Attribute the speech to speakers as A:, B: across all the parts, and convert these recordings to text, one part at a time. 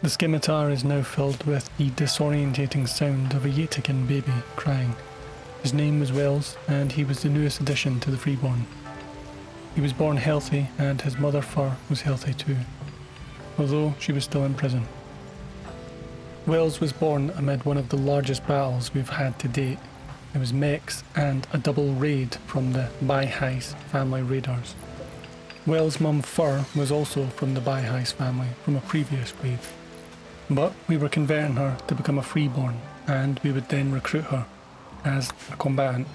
A: The scimitar is now filled with the disorientating sound of a Yetican baby crying. His name was Wells, and he was the newest addition to the Freeborn. He was born healthy, and his mother Fur was healthy too, although she was still in prison. Wells was born amid one of the largest battles we've had to date. It was mechs and a double raid from the Baiheis family raiders. Wells' mum Fur was also from the Baiheis family from a previous raid. But we were converting her to become a freeborn, and we would then recruit her as a combatant.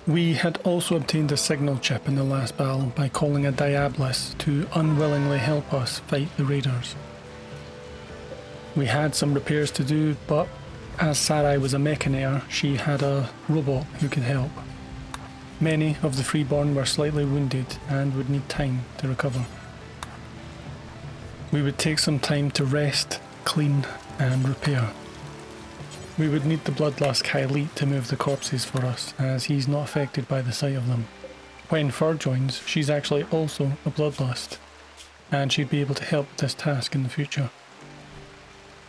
A: We had also obtained a signal chip in the last battle by calling a Diabolist to unwillingly help us fight the raiders. We had some repairs to do, but as Sarai was a mechanator, she had a robot who could help. Many of the freeborn were slightly wounded and would need time to recover. We would take some time to rest, clean and repair. We would need the Bloodlust Kylete to move the corpses for us, as he's not affected by the sight of them. When Fur joins, she's actually also a Bloodlust, and she'd be able to help with this task in the future.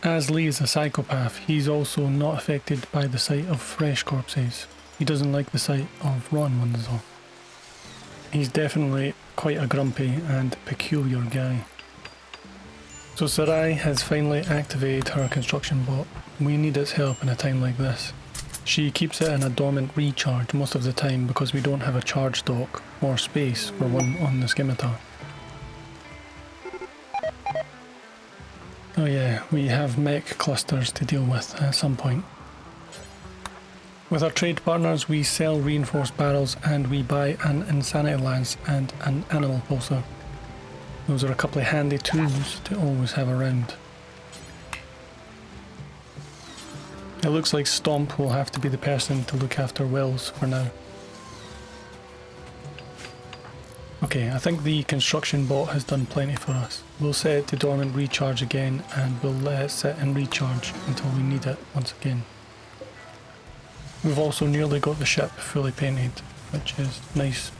A: As Lee is a psychopath, he's also not affected by the sight of fresh corpses. He doesn't like the sight of rotten ones though. He's definitely quite a grumpy and peculiar guy. So Sarai has finally activated her construction bot. We need its help in a time like this. She keeps it in a dormant recharge most of the time because we don't have a charge dock or space for one on the scimitar. Oh yeah, we have mech clusters to deal with at some point. With our trade partners, we sell reinforced barrels and we buy an insanity lance and an animal pulsar. Those are a couple of handy tools to always have around. It looks like Stomp will have to be the person to look after Wells for now. Okay, I think the construction bot has done plenty for us. We'll set it to dormant recharge again and we'll let it sit and recharge until we need it once again. We've also nearly got the ship fully painted, which is nice.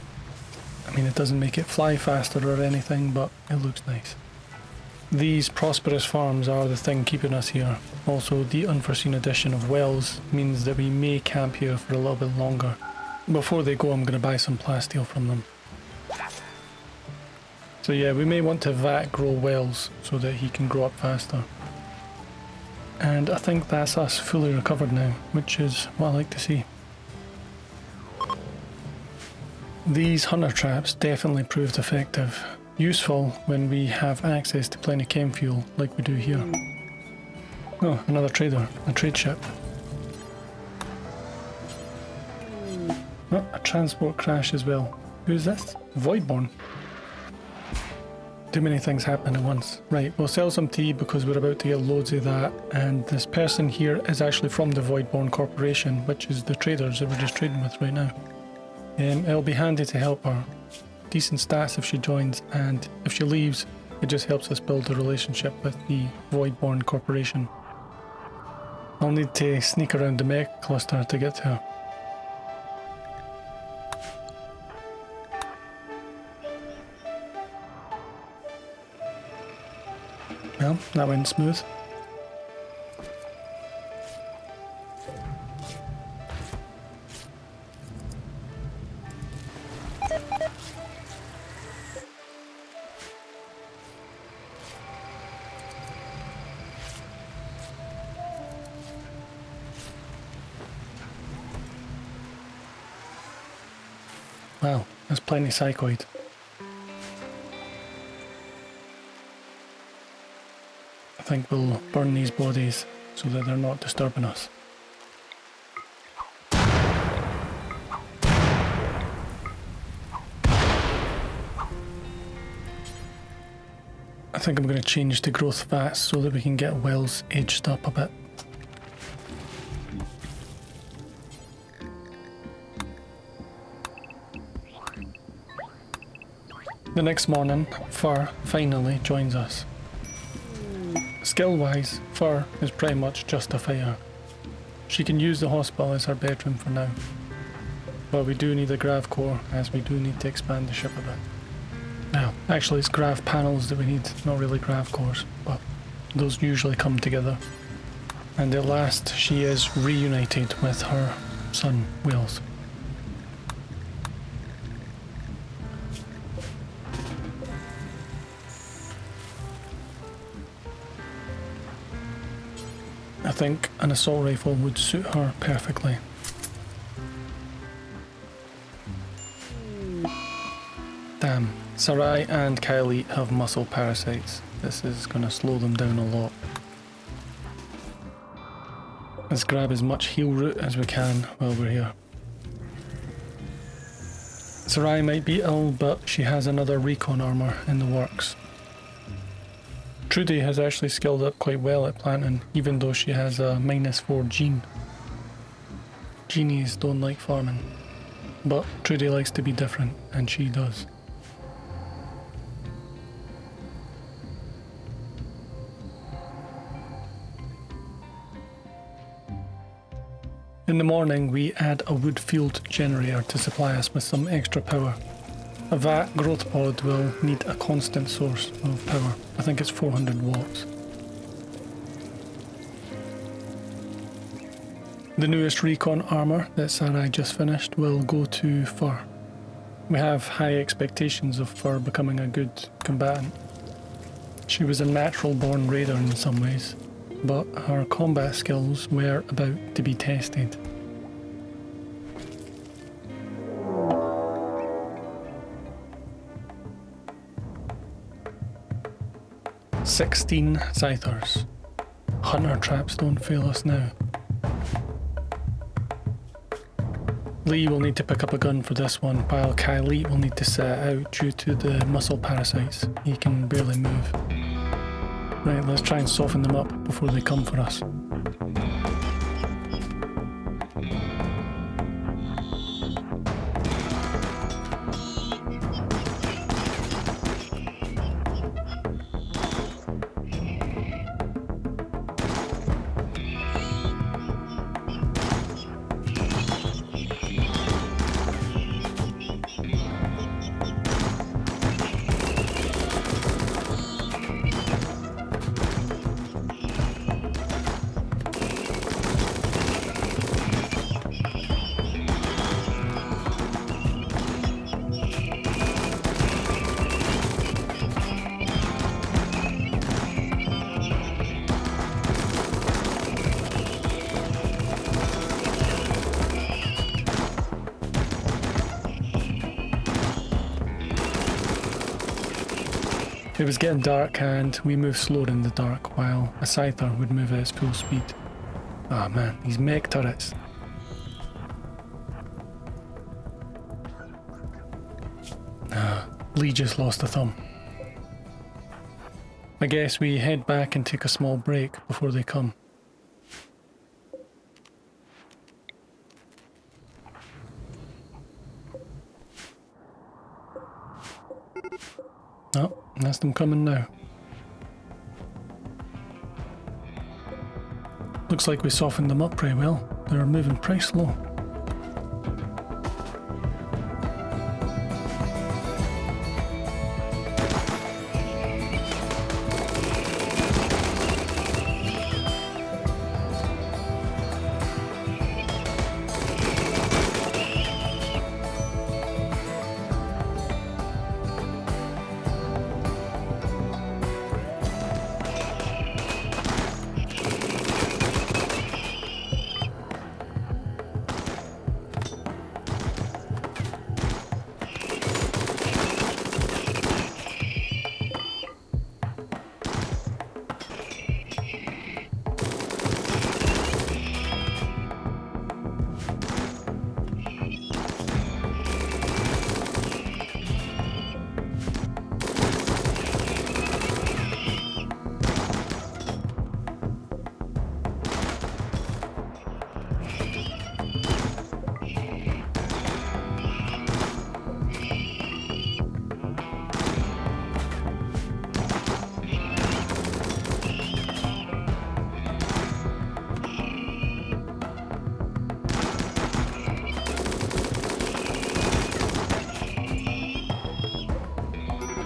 A: I mean, it doesn't make it fly faster or anything, but it looks nice. These prosperous farms are the thing keeping us here. Also, the unforeseen addition of wells means that we may camp here for a little bit longer. Before they go, I'm going to buy some plasteel from them. So yeah, we may want to vat grow wells so that he can grow up faster. And I think that's us fully recovered now, which is what I like to see. These hunter traps definitely proved effective. Useful when we have access to plenty of chem fuel like we do here. Oh, another trader, a trade ship. Oh, a transport crash as well. Who's this? Voidborn. Too many things happen at once. Right, we'll sell some tea because we're about to get loads of that, and this person here is actually from the Voidborn Corporation, which is the traders that we're just trading with right now. It'll be handy to help her. Decent stats if she joins, and if she leaves, it just helps us build a relationship with the Voidborn Corporation. I'll need to sneak around the mech cluster to get to her. Well, that went smooth. Wow, that's plenty psychoid. I think we'll burn these bodies so that they're not disturbing us. I think I'm going to change to growth fast so that we can get wells aged up a bit. The next morning, Fur finally joins us. Skill-wise, Fur is pretty much just a fighter. She can use the hospital as her bedroom for now. But we do need a grav core, as we do need to expand the ship a bit. Now, actually it's grav panels that we need, not really grav cores, but those usually come together. And at last she is reunited with her son, Wales. I think an assault rifle would suit her perfectly. Damn, Sarai and Kylie have muscle parasites. This is going to slow them down a lot. Let's grab as much heal root as we can while we're here. Sarai might be ill, but she has another recon armor in the works. Trudy has actually skilled up quite well at planting, even though she has a -4 gene. Genies don't like farming, but Trudy likes to be different, and she does. In the morning, we add a wood field generator to supply us with some extra power. A vat growth pod will need a constant source of power. I think it's 400 watts. The newest recon armor that Sarai just finished will go to Fur. We have high expectations of Fur becoming a good combatant. She was a natural born raider in some ways, but her combat skills were about to be tested. "16 scythers. Hunter traps don't fail us now." Lee will need to pick up a gun for this one, while Kylie will need to sit out due to the muscle parasites. He can barely move. Right, let's try and soften them up before they come for us. It was getting dark and we moved slower in the dark while a scyther would move at its full speed. Ah man, these mech turrets. Lee just lost a thumb. I guess we head back and take a small break before they come. Oh, that's them coming now. Looks like we softened them up pretty well. They're moving pretty slow.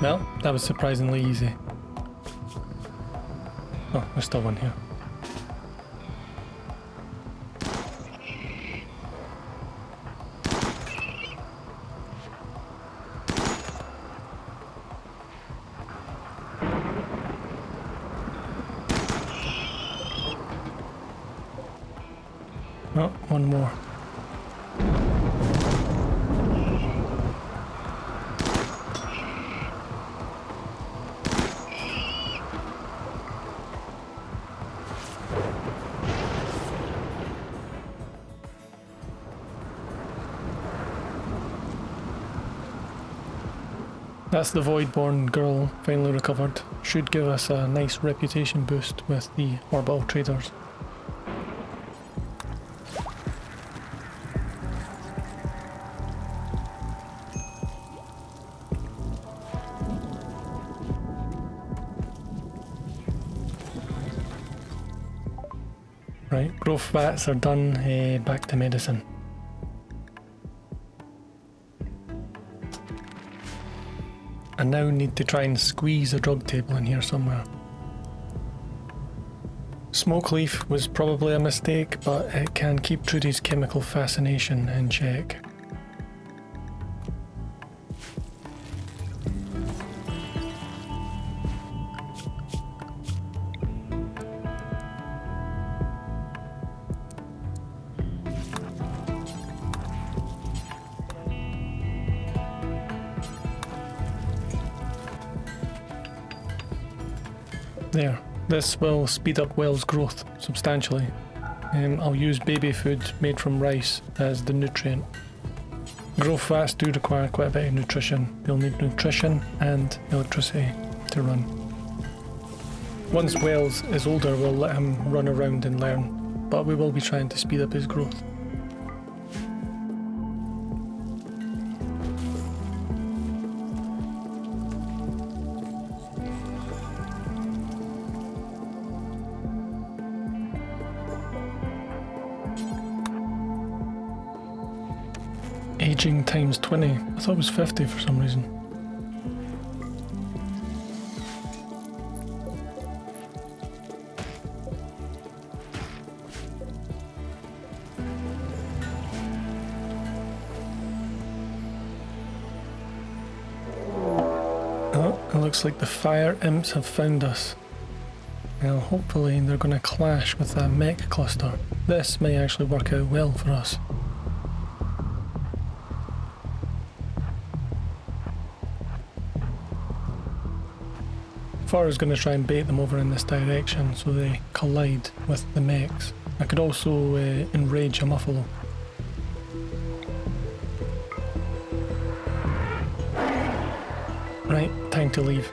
A: Well, that was surprisingly easy. Oh, there's still one here. Oh, one more. That's the Voidborn girl finally recovered. Should give us a nice reputation boost with the orbital traders. Right, growth vats are done, back to medicine. I now need to try and squeeze a drug table in here somewhere. Smoke leaf was probably a mistake, but it can keep Trudy's chemical fascination in check. There, this will speed up Well's growth substantially. I'll use baby food made from rice as the nutrient. Growth vats do require quite a bit of nutrition. They'll need nutrition and electricity to run. Once Wells is older, we'll let him run around and learn, but we will be trying to speed up his growth. Aging times 20. I thought it was 50 for some reason. Oh, it looks like the fire imps have found us. Well, hopefully they're going to clash with that mech cluster. This may actually work out well for us. I was going to try and bait them over in this direction so they collide with the mechs. I could also enrage a muffalo. Right, time to leave.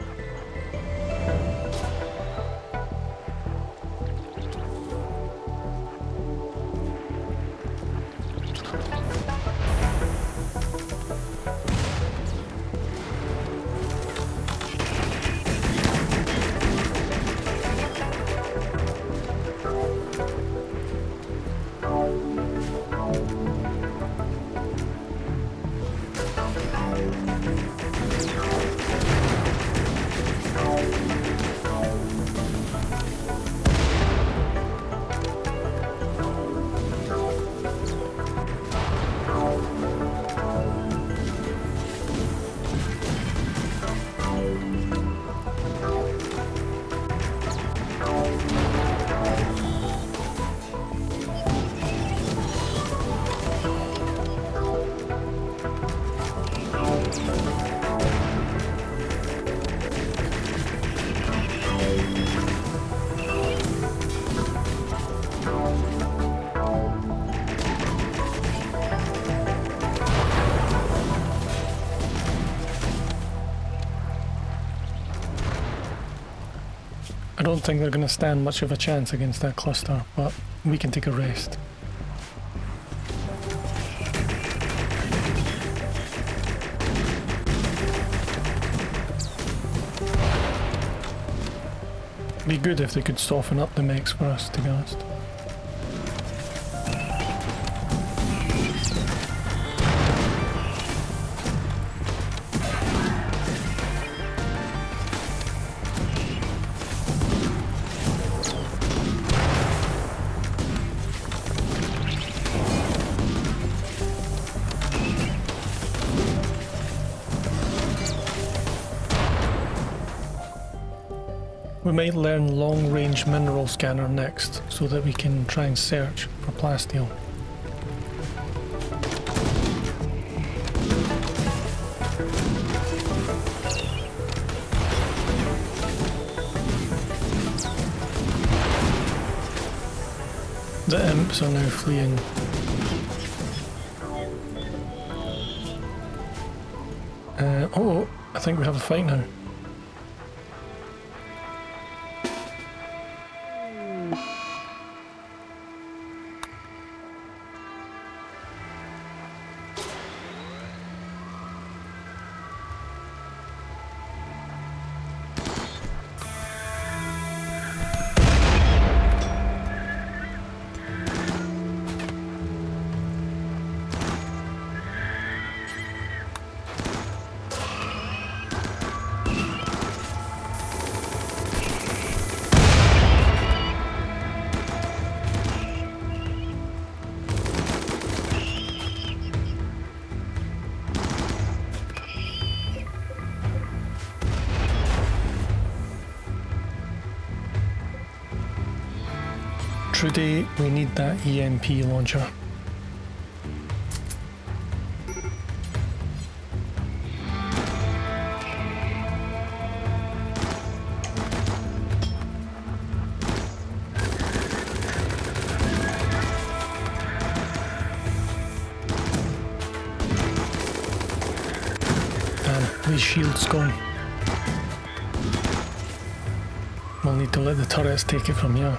A: I don't think they're going to stand much of a chance against that cluster, but we can take a rest. It'd be good if they could soften up the mechs for us, to be honest. We might learn long-range mineral scanner next, so that we can try and search for plasteel. The imps are now fleeing. Oh, I think we have a fight now. Trudy, we need that EMP launcher. Damn, these shields gone. We'll need to let the turrets take it from here.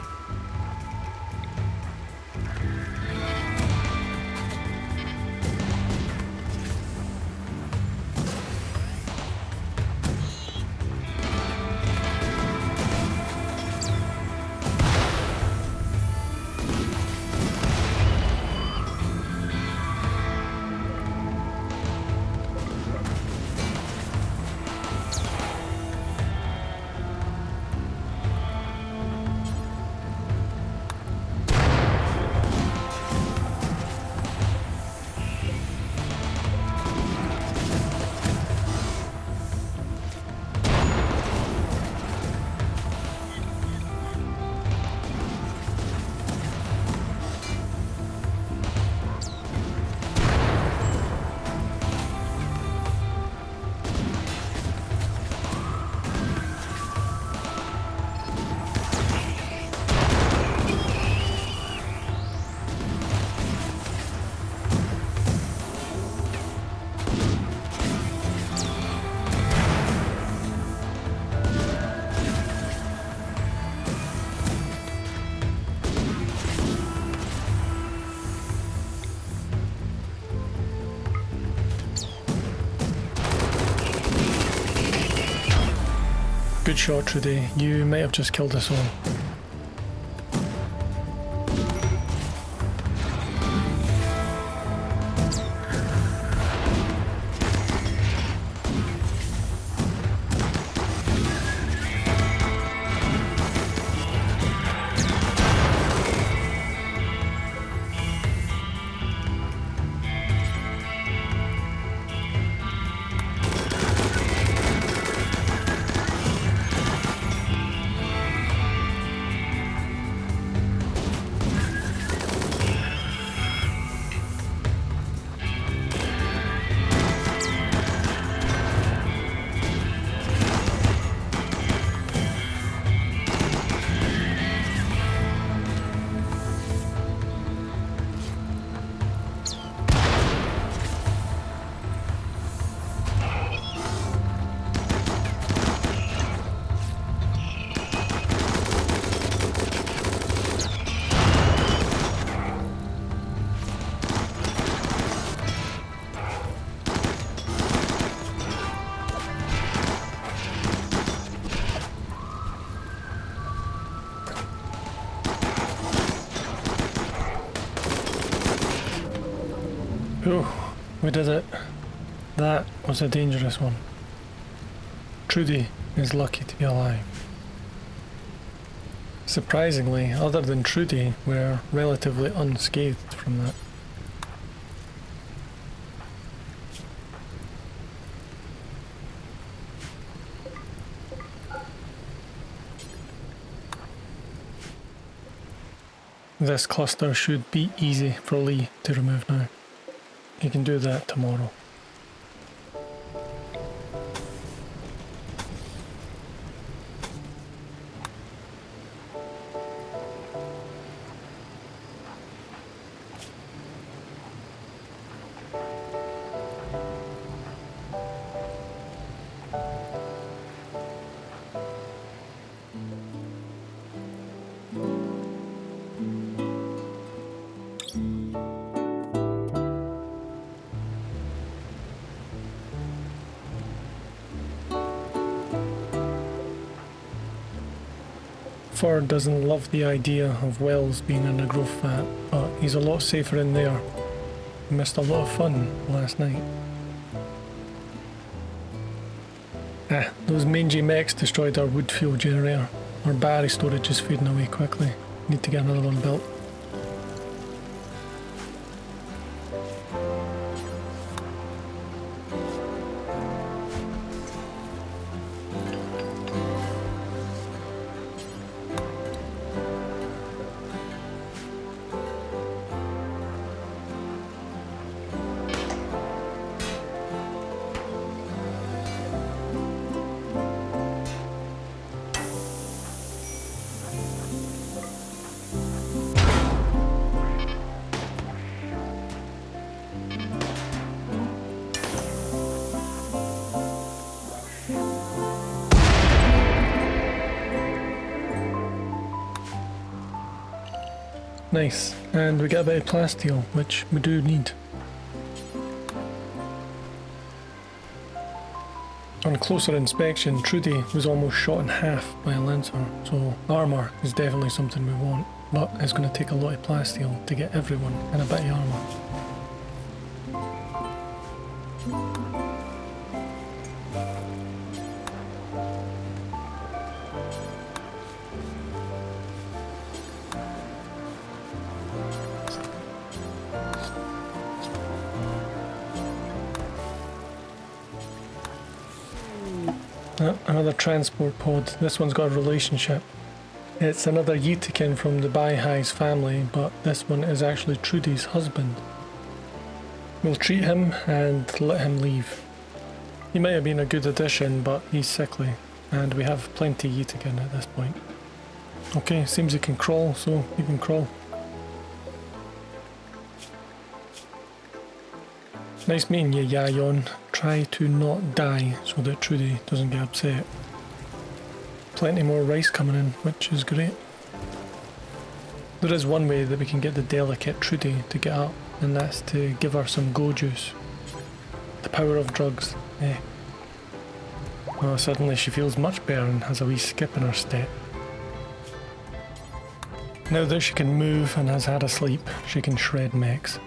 A: Good shot, Trudy. You might have just killed us all. Oh, we did it. That was a dangerous one. Trudy is lucky to be alive. Surprisingly, other than Trudy, we're relatively unscathed from that. This cluster should be easy for Lee to remove now. He can do that tomorrow. Ford doesn't love the idea of wells being in a growth vat, but he's a lot safer in there. He missed a lot of fun last night. Those mangy mechs destroyed our wood fuel generator. Our battery storage is fading away quickly. Need to get another one built. Nice, and we get a bit of plasteel, which we do need. On closer inspection, Trudy was almost shot in half by a lancer, so armour is definitely something we want, but it's going to take a lot of plasteel to get everyone in a bit of armour. Another transport pod. This one's got a relationship. It's another Yetikin from the Baihai's family, but this one is actually Trudy's husband. We'll treat him and let him leave. He might have been a good addition, but he's sickly, and we have plenty Yetikin at this point. Okay, seems he can crawl, so he can crawl. Nice meeting you, Yayon. Try to not die so that Trudy doesn't get upset. Plenty more rice coming in, which is great. There is one way that we can get the delicate Trudy to get up, and that's to give her some go juice. The power of drugs, eh? Oh, suddenly she feels much better and has a wee skip in her step. Now that she can move and has had a sleep, she can shred mechs.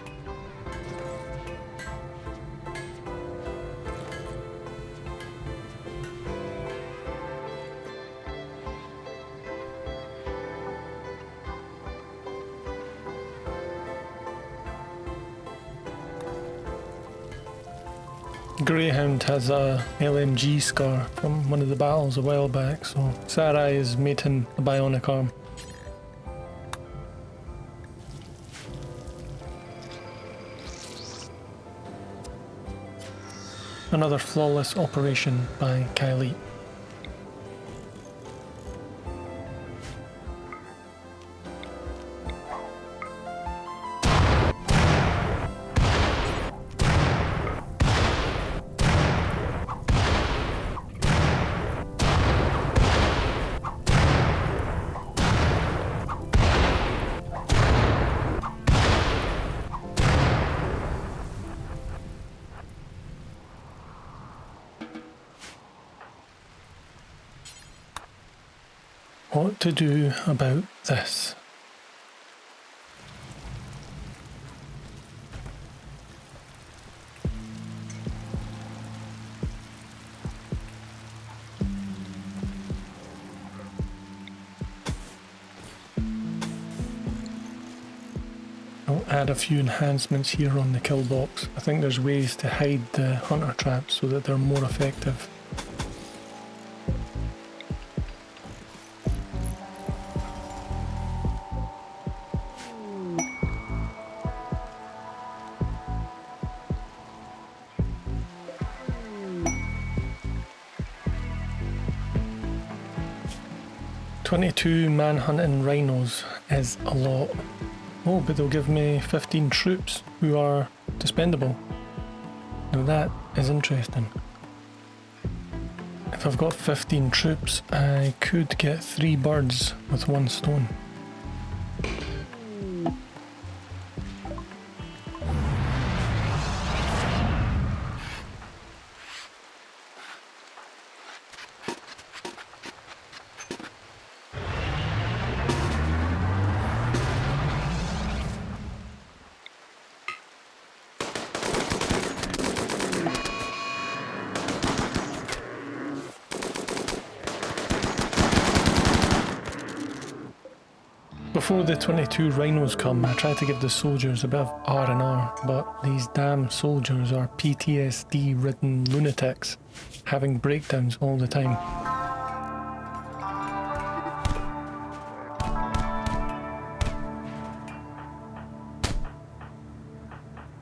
A: Greyhound has a LMG scar from one of the battles a while back, so Sarai has made him a bionic arm. Another flawless operation by KyleMac. What to do about this? I'll add a few enhancements here on the kill box. I think there's ways to hide the hunter traps so that they're more effective. 22 manhunting rhinos is a lot. Oh, but they'll give me 15 troops who are dispendable. Now that is interesting. If I've got 15 troops, I could get 3 birds with 1 stone. Before the 22 rhinos come, I try to give the soldiers a bit of R&R, but these damn soldiers are PTSD-ridden lunatics, having breakdowns all the time.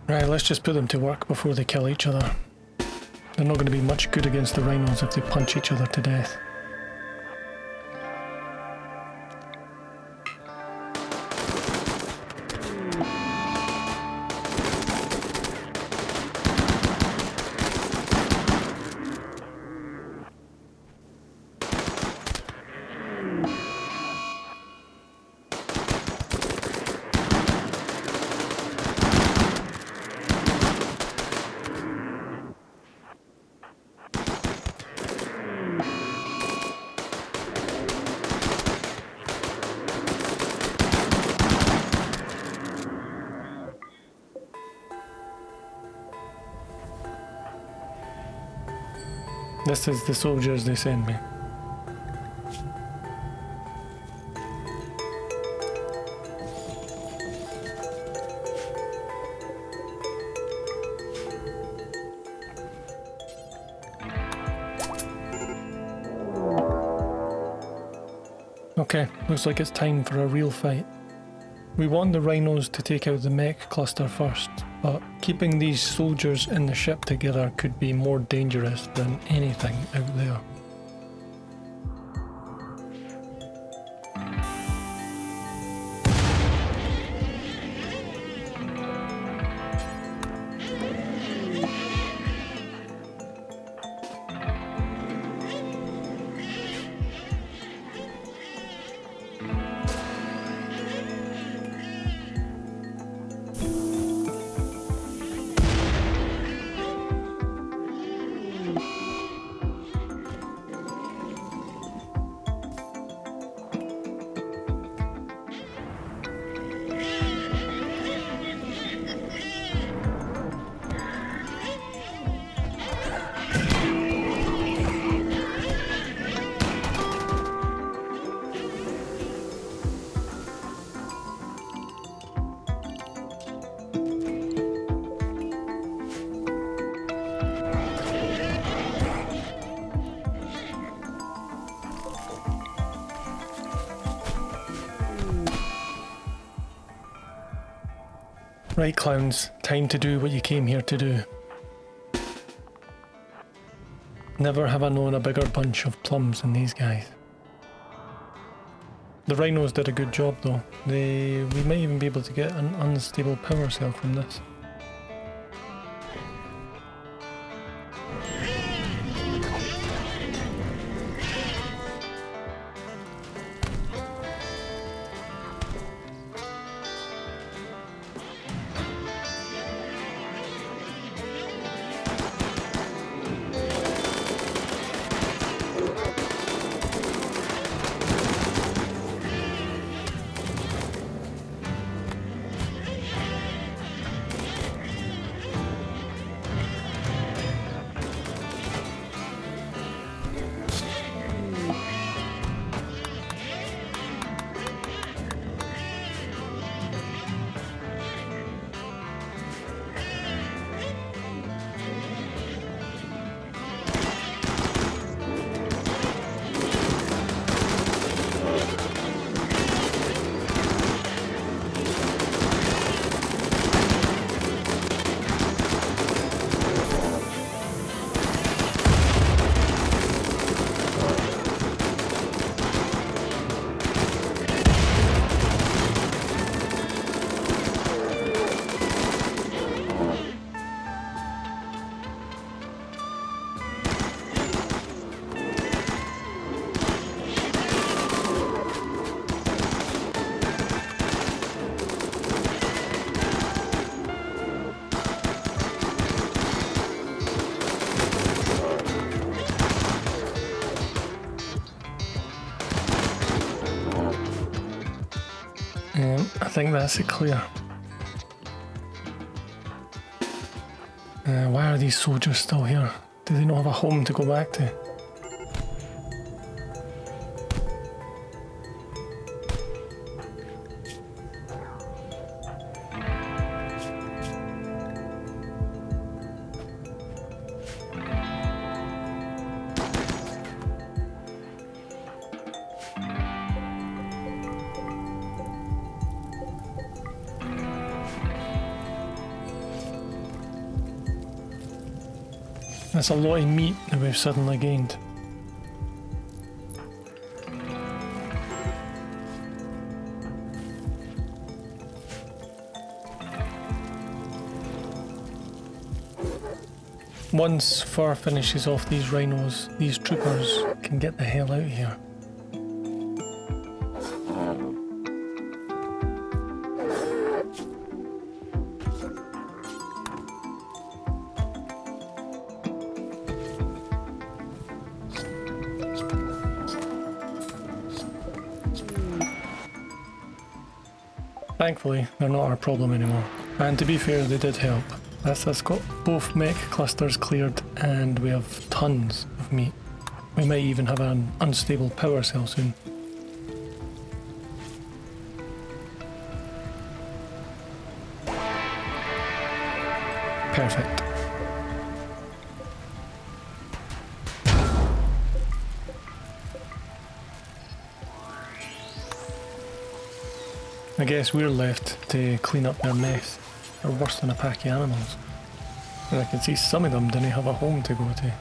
A: Right, let's just put them to work before they kill each other. They're not going to be much good against the rhinos if they punch each other to death. This is the soldiers they send me. Okay, looks like it's time for a real fight. We want the rhinos to take out the mech cluster first, but keeping these soldiers in the ship together could be more dangerous than anything out there. Right, clowns, time to do what you came here to do. Never have I known a bigger bunch of plums than these guys. The rhinos did a good job though. We might even be able to get an unstable power cell from this. I think that's it clear. Why are these soldiers still here? Do they not have a home to go back to? That's a lot of meat that we've suddenly gained. Once Fur finishes off these rhinos, these troopers can get the hell out of here. Thankfully, they're not our problem anymore. And to be fair, they did help. That's us got both mech clusters cleared and we have tons of meat. We might even have an unstable power cell soon. Perfect. I guess we're left to clean up their mess. They're worse than a pack of animals. And I can see some of them didn't have a home to go to.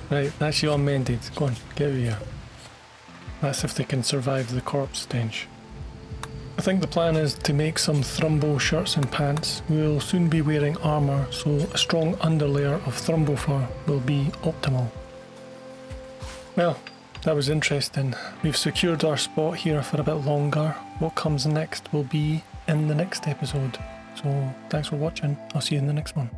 A: Right, that's you unmended. Go on, get out of here. That's if they can survive the corpse stench. I think the plan is to make some Thrumbo shirts and pants. We'll soon be wearing armour, so a strong underlayer of Thrumbo fur will be optimal. Well, that was interesting. We've secured our spot here for a bit longer. What comes next will be in the next episode. So thanks for watching. I'll see you in the next one.